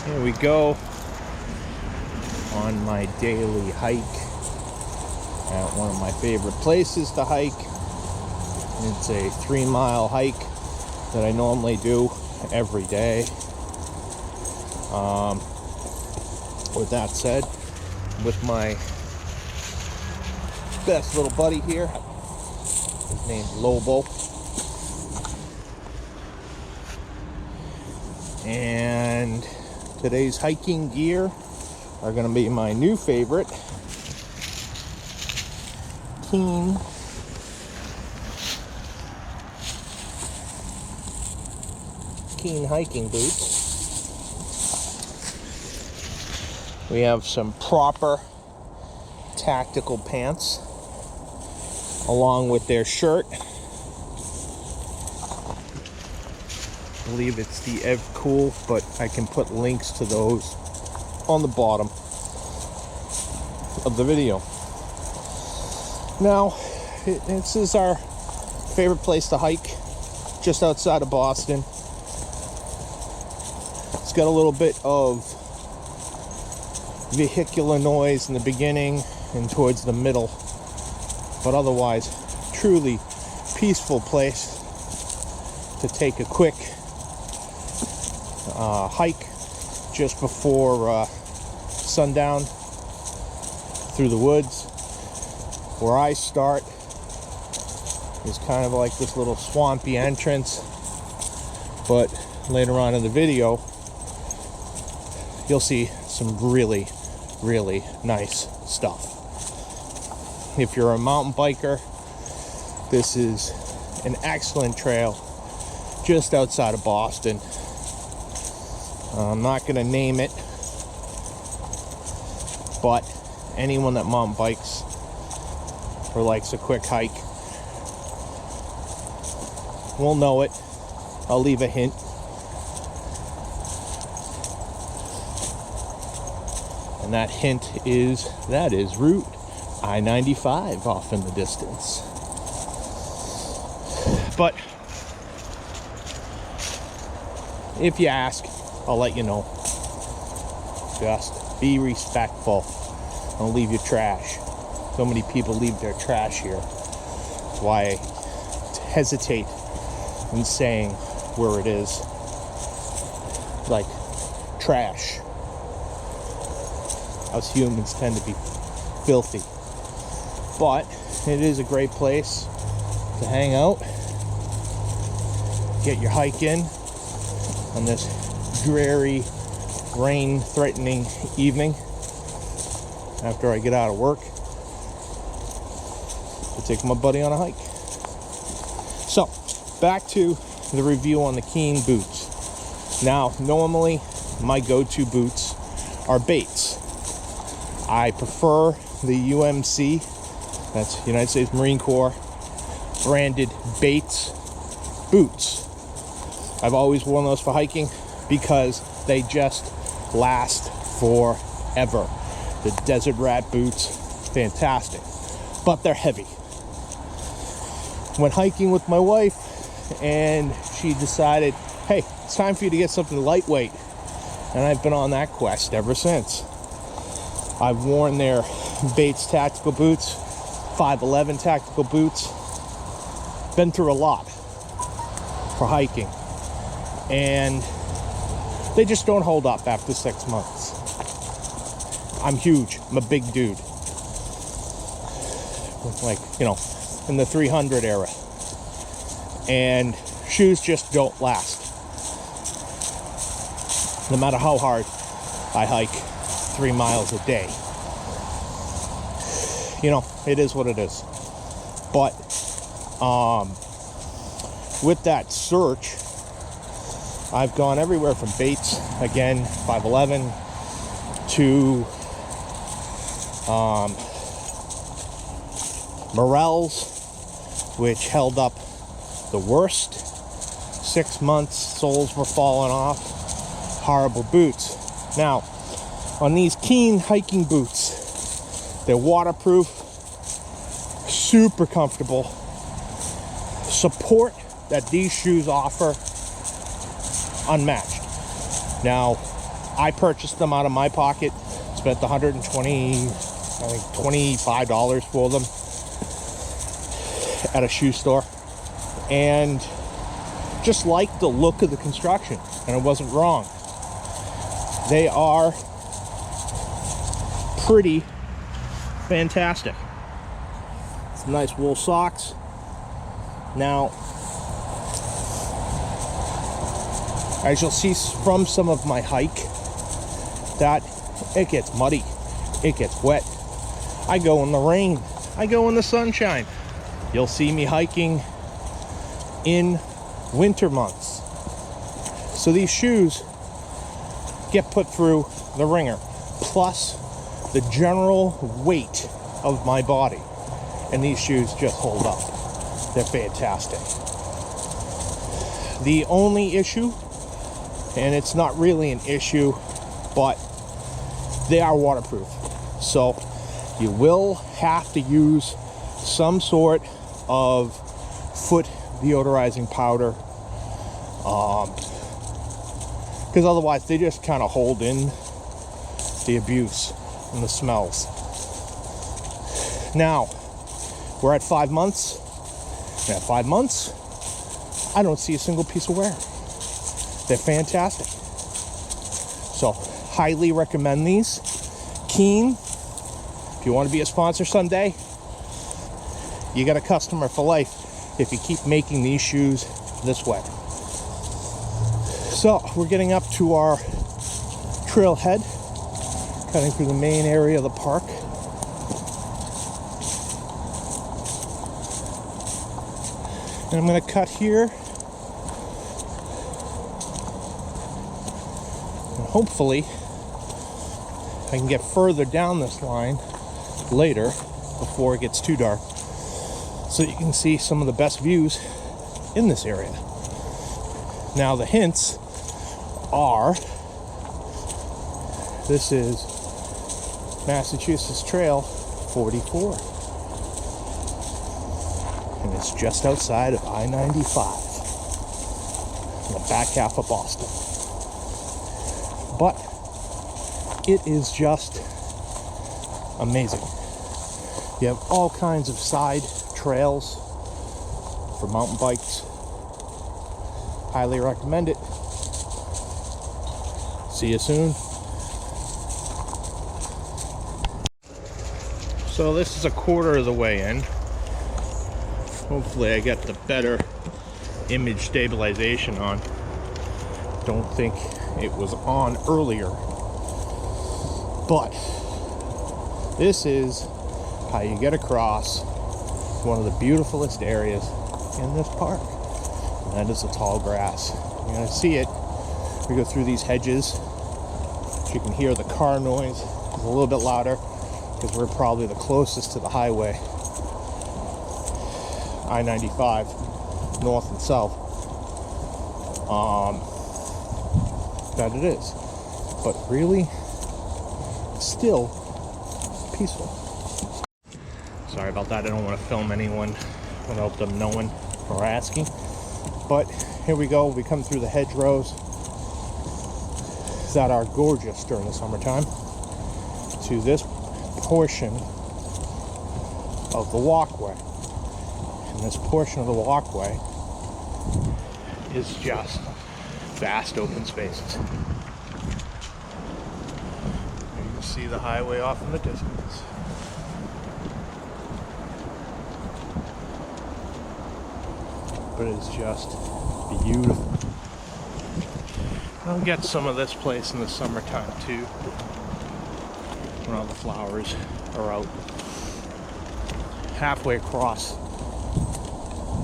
Here we go on my daily hike at one of my favorite places to hike. It's a 3-mile hike that I normally do every day. With that said, with my best little buddy here, his name's Lobo, and today's hiking gear are going to be my new favorite, Keen hiking boots. We have some proper tactical pants along with their shirt. I believe it's the Ev Cool, but I can put links to those on the bottom of the video. Now, this is our favorite place to hike, just outside of Boston. It's got a little bit of vehicular noise in the beginning and towards the middle, but otherwise, truly peaceful place to take a quick hike just before sundown through the woods. Where I start is kind of like this little swampy entrance, but later on in the video you'll see some really nice stuff. If you're a mountain biker, this is an excellent trail just outside of Boston. I'm not going to name it, but anyone that mountain bikes or likes a quick hike will know it. I'll leave a hint. And that hint is Route I-95 off in the distance. But if you ask, I'll let you know. Just be respectful. Don't leave your trash. So many people leave their trash here. That's why I hesitate in saying where it is. Like trash. Us humans tend to be filthy. But it is a great place to hang out. Get your hike in on this dreary, rain-threatening evening after I get out of work to take my buddy on a hike. So, back to the review on the Keen boots. Now, normally my go-to boots are Bates. I prefer the UMC, that's United States Marine Corps, branded Bates boots. I've always worn those for hiking because they just last forever. The Desert Rat boots, fantastic, but they're heavy. Went hiking with my wife and she decided, hey, it's time for you to get something lightweight. And I've been on that quest ever since. I've worn their Bates tactical boots, 511 tactical boots. Been through a lot for hiking. And they just don't hold up after 6 months. I'm huge. I'm a big dude. Like, you know, in the 300 era. And shoes just don't last. No matter how hard I hike 3 miles a day. You know, it is what it is. But with that search, I've gone everywhere from Bates, again, 511, to Morels, which held up the worst. 6 months, soles were falling off. Horrible boots. Now, on these Keen hiking boots, they're waterproof, super comfortable. Support that these shoes offer, unmatched. Now, I purchased them out of my pocket, spent $25 for them at a shoe store, and just liked the look of the construction, and it wasn't wrong. They are pretty fantastic. Some nice wool socks. Now, as you'll see from some of my hike, that it gets muddy, it gets wet. I go in the rain, I go in the sunshine. You'll see me hiking in winter months. So these shoes get put through the ringer, plus the general weight of my body, and these shoes just hold up. They're fantastic. The only issue, and it's not really an issue, but they are waterproof, so you will have to use some sort of foot deodorizing powder, because otherwise they just kind of hold in the abuse and the smells. Now we're at 5 months, and at 5 months I don't see a single piece of wear. They're fantastic. So highly recommend these. Keen, if you want to be a sponsor someday, you got a customer for life if you keep making these shoes this way. So we're getting up to our trailhead, cutting through the main area of the park. And I'm going to cut here. And hopefully I can get further down this line later before it gets too dark, so you can see some of the best views in this area. Now the hints are, this is Massachusetts Trail 44, and it's just outside of I-95 in the back half of Boston. But it is just amazing. You have all kinds of side trails for mountain bikes. Highly recommend it. See you soon. So this is a quarter of the way in. Hopefully I get the better image stabilization on. Don't think it was on earlier. But this is how you get across one of the beautifulest areas in this park, and that is the tall grass. You're going to see it. We go through these hedges. You can hear the car noise. It's a little bit louder because we're probably the closest to the highway, I-95, north and south. That it is. But really, still peaceful. Sorry about that. I don't want to film anyone without them knowing or asking. But here we go. We come through the hedgerows that are gorgeous during the summertime to this portion of the walkway. And this portion of the walkway is just vast open spaces. You can see the highway off in the distance. But it's just beautiful. I'll get some of this place in the summertime too, when all the flowers are out. Halfway across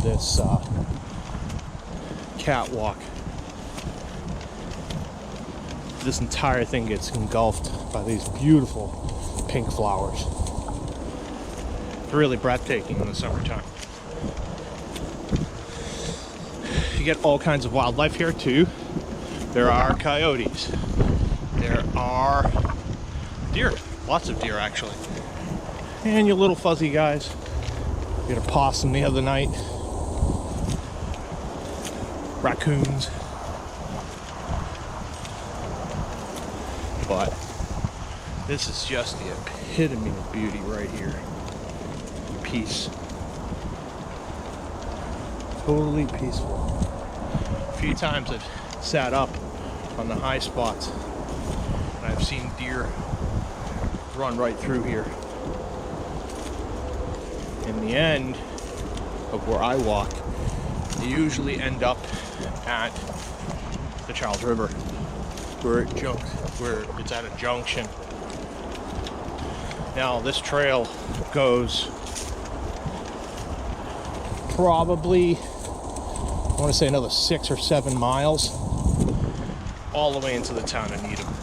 this catwalk, this entire thing gets engulfed by these beautiful pink flowers. It's really breathtaking in the summertime. You get all kinds of wildlife here too. There are coyotes. There are deer. Lots of deer actually. And your little fuzzy guys. We had a possum the other night. Raccoons. But this is just the epitome of beauty right here. Peace. Totally peaceful. A few times I've sat up on the high spots and I've seen deer run right through here. In the end of where I walk, you usually end up at the Charles River, where it's at a junction. Now this trail goes probably, I want to say, another 6 or 7 miles all the way into the town of Needham.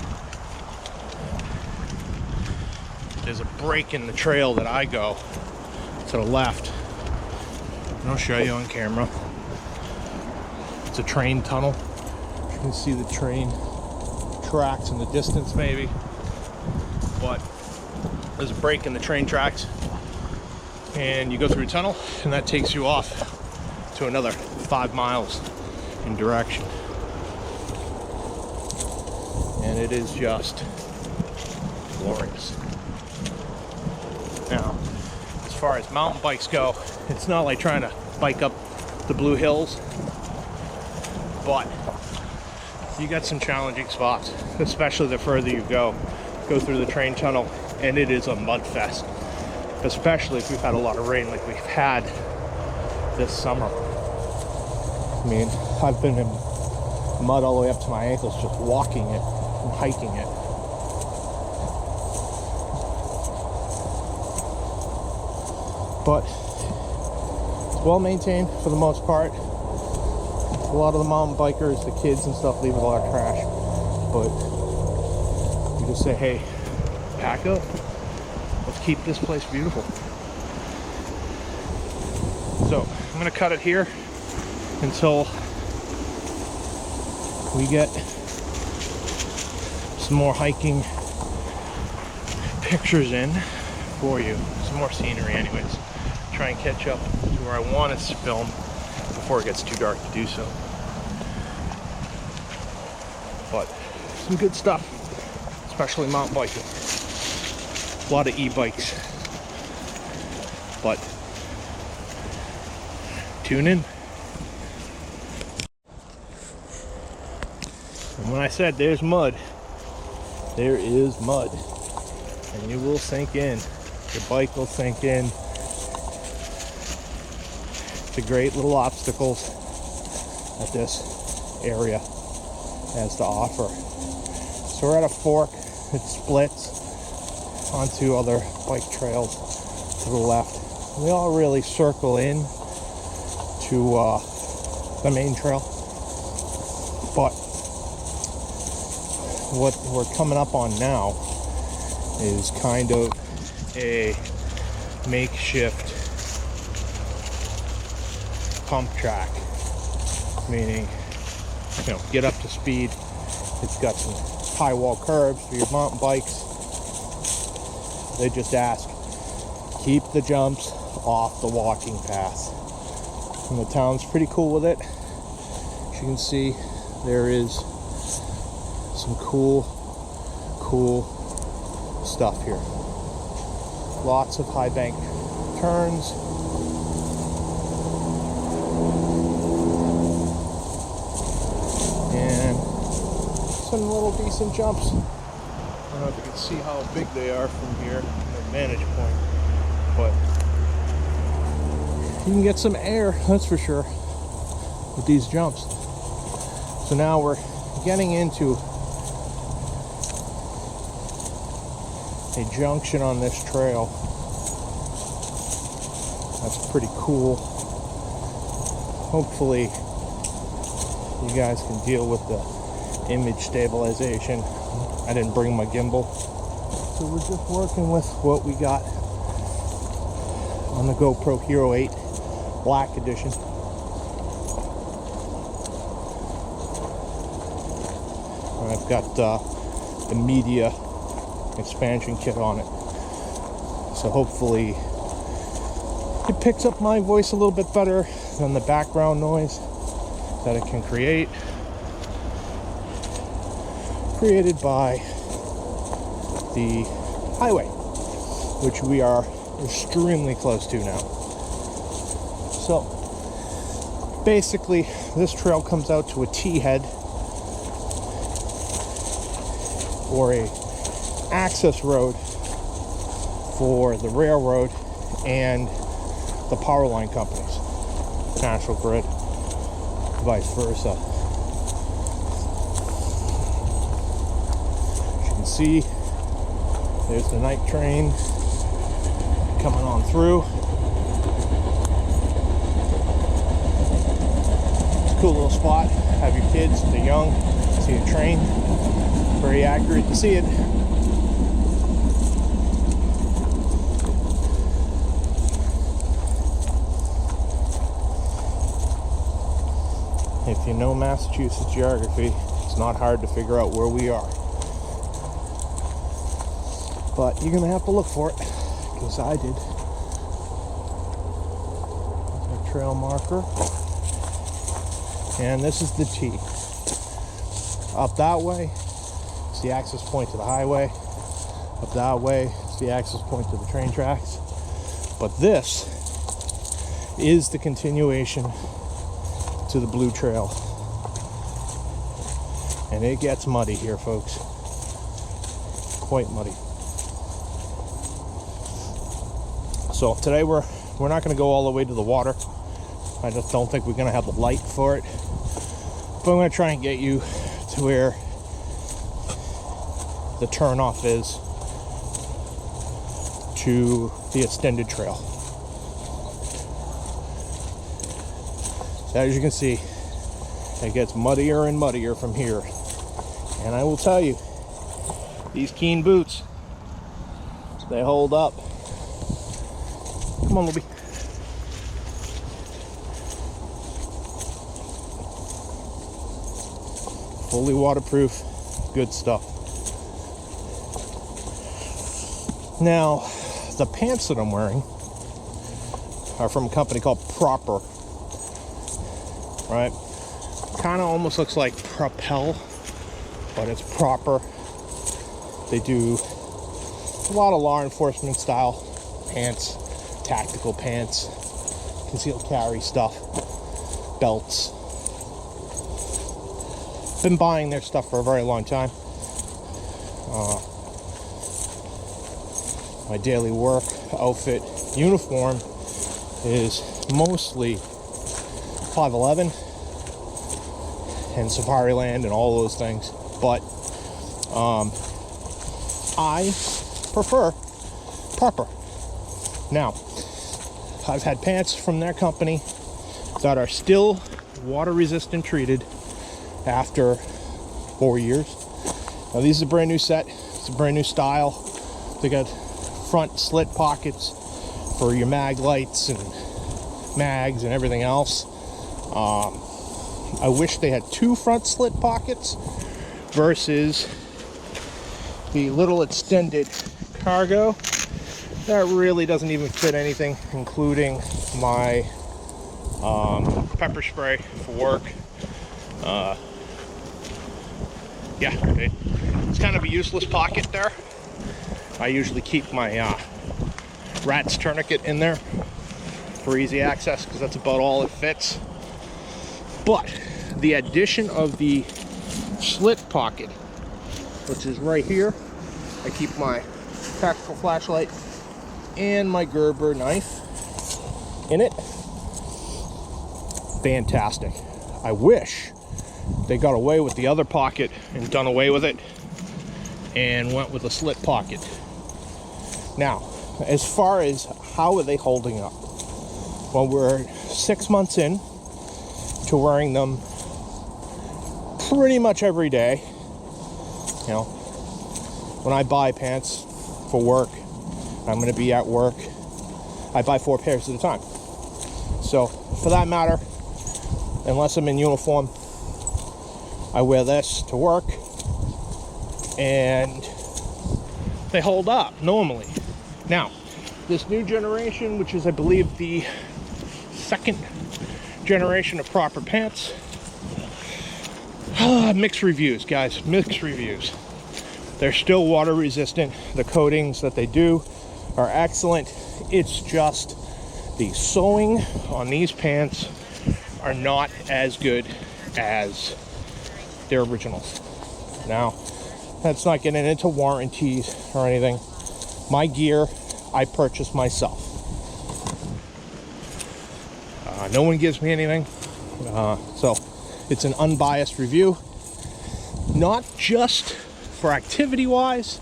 There's a break in the trail that I go to the left, and I'll show you on camera. It's a train tunnel. You can see the train tracks in the distance maybe, but there's a break in the train tracks and you go through a tunnel and that takes you off to another 5 miles in direction, and it is just glorious. Now, as far as mountain bikes go, it's not like trying to bike up the Blue Hills, but you got some challenging spots, especially the further you go through the train tunnel, and it is a mud fest, especially if we've had a lot of rain like we've had this summer. I mean, I've been in mud all the way up to my ankles just walking it and hiking it. But it's well maintained for the most part. A lot of the mountain bikers, the kids and stuff, leave a lot of trash, but you just say, hey, pack up, let's keep this place beautiful. So I'm gonna cut it here until we get some more hiking pictures in for you, some more scenery anyways. Try and catch up to where I want us to film before it gets too dark to do so. But some good stuff, especially mountain biking. A lot of e-bikes. But tune in. And when I said there's mud, there is mud. And you will sink in. Your bike will sink in. The great little obstacles that this area has to offer. So we're at a fork. It splits onto other bike trails to the left. We all really circle in to the main trail, but what we're coming up on now is kind of a makeshift pump track, meaning, you know, get up to speed. It's got some high wall curbs for your mountain bikes. They just ask, keep the jumps off the walking path. And the town's pretty cool with it. As you can see, there is some cool stuff here. Lots of high bank turns. And some little decent jumps. I don't know if you can see how big they are from here from the vantage point, but you can get some air, that's for sure, with these jumps. So now we're getting into a junction on this trail. That's pretty cool. Hopefully you guys can deal with the image stabilization. I didn't bring my gimbal, so we're just working with what we got on the GoPro Hero 8 Black Edition. And I've got the media expansion kit on it, so hopefully it picks up my voice a little bit better than the background noise that it can created by the highway, which we are extremely close to now. So basically, this trail comes out to a T-head, or a access road for the railroad and the power line companies, National Grid, vice versa. As you can see, there's the night train coming on through. It's a cool little spot. Have your kids, if they're young, see a train. Very accurate to see it. If you know Massachusetts geography, it's not hard to figure out where we are. But you're gonna have to look for it, because I did. There's a trail marker. And this is the T. Up that way, it's the access point to the highway. Up that way, it's the access point to the train tracks. But this is the continuation to the Blue Trail. And it gets muddy here, folks. Quite muddy. So today we're not going to go all the way to the water. I just don't think we're going to have the light for it. But I'm going to try and get you to where the turnoff is to the extended trail. So as you can see, it gets muddier and muddier from here. And I will tell you, these Keen boots, they hold up. Come on, Libby. Fully waterproof, good stuff. Now, the pants that I'm wearing are from a company called Proper. Right? Kind of almost looks like Propel, but it's Proper. They do a lot of law enforcement style pants, tactical pants, concealed carry stuff, belts. Been buying their stuff for a very long time. My daily work outfit uniform is mostly 511 and Safariland and all those things, but I prefer Proper. Now, I've had pants from their company that are still water resistant treated after 4 years. Now these is a brand new set. It's a brand new style. They got front slit pockets for your mag lights and mags and everything else. I wish they had 2 front slit pockets versus the little extended cargo that really doesn't even fit anything, including my pepper spray for work. Yeah, it's kind of a useless pocket there. I usually keep my rat's tourniquet in there for easy access, because that's about all it fits. But the addition of the slit pocket, which is right here, I keep my tactical flashlight and my Gerber knife in it. Fantastic. I wish they got away with the other pocket and done away with it and went with a slit pocket. Now, as far as how are they holding up? Well, we're 6 months in to wearing them pretty much every day. You know, when I buy pants for work, I'm going to be at work, I buy 4 pairs at a time. So, for that matter, unless I'm in uniform, I wear this to work, and they hold up normally. Now, this new generation, which is, I believe, the 2nd generation of Proper pants, mixed reviews, guys, mixed reviews. They're still water resistant. The coatings that they do are excellent. It's just the sewing on these pants are not as good as their originals. Now, that's not getting into warranties or anything. My gear, I purchased myself. No one gives me anything. So it's an unbiased review. Not just for activity-wise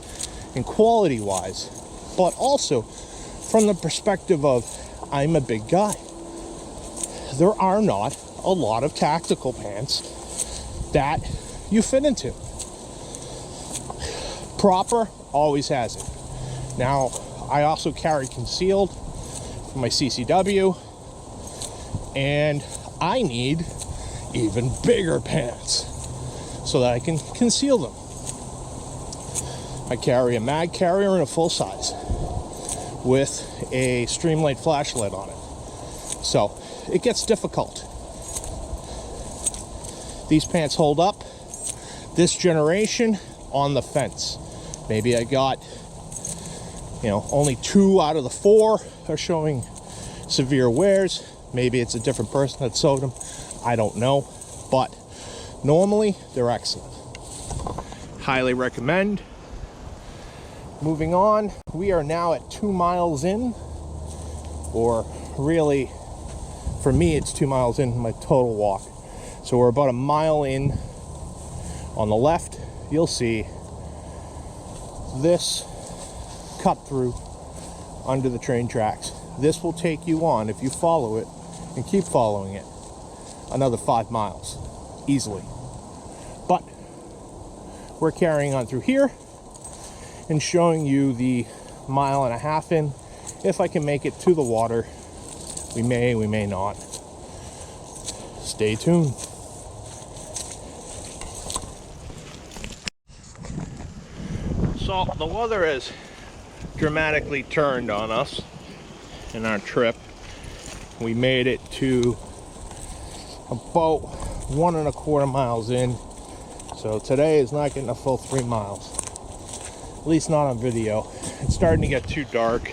and quality-wise, but also from the perspective of I'm a big guy. There are not a lot of tactical pants that you fit into. Proper always has it. Now, I also carry concealed for my CCW, and I need even bigger pants so that I can conceal them. I carry a mag carrier and a full size with a Streamlight flashlight on it. So it gets difficult. These pants hold up. This generation, on the fence. Maybe I got, only 2 out of the 4 are showing severe wears. Maybe it's a different person that sewed them. I don't know. But normally, they're excellent. Highly recommend. Moving on, we are now at 2 miles in. Or really, for me, it's 2 miles in my total walk. So we're about a mile in. On the left, you'll see this cut through under the train tracks. This will take you on, if you follow it and keep following it, another 5 miles easily. But we're carrying on through here and showing you the 1.5 miles in. If I can make it to the water, we may not. Stay tuned. So the weather has dramatically turned on us in our trip. We made it to about 1.25 miles in. So today is not getting a full 3 miles. At least not on video. It's starting to get too dark.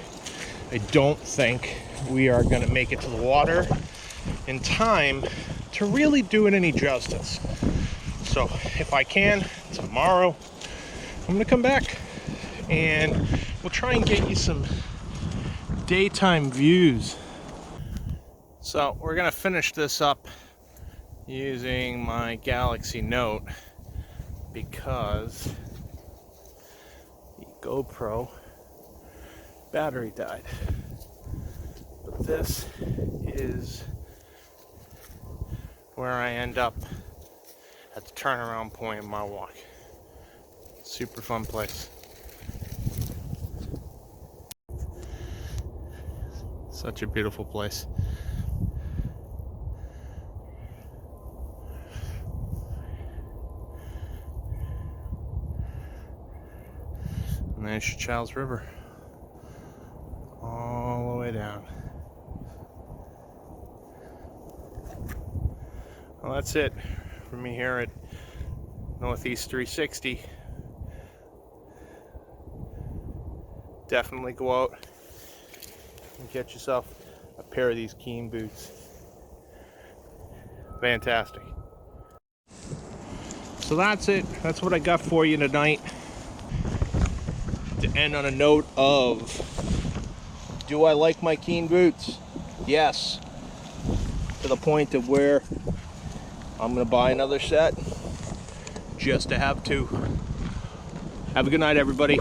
I don't think we are going to make it to the water in time to really do it any justice. So if I can, tomorrow, I'm going to come back and we'll try and get you some daytime views. So we're going to finish this up using my Galaxy Note because the GoPro battery died. But this is where I end up at the turnaround point of my walk. Super fun place. Such a beautiful place. And there's Charles River. All the way down. Well, that's it for me here at Northeast 360. Definitely go out and get yourself a pair of these Keen boots. Fantastic. So that's it. That's what I got for you tonight. To end on a note of, do I like my Keen boots? Yes. To the point of where I'm gonna buy another set just to have 2. Have a good night, everybody.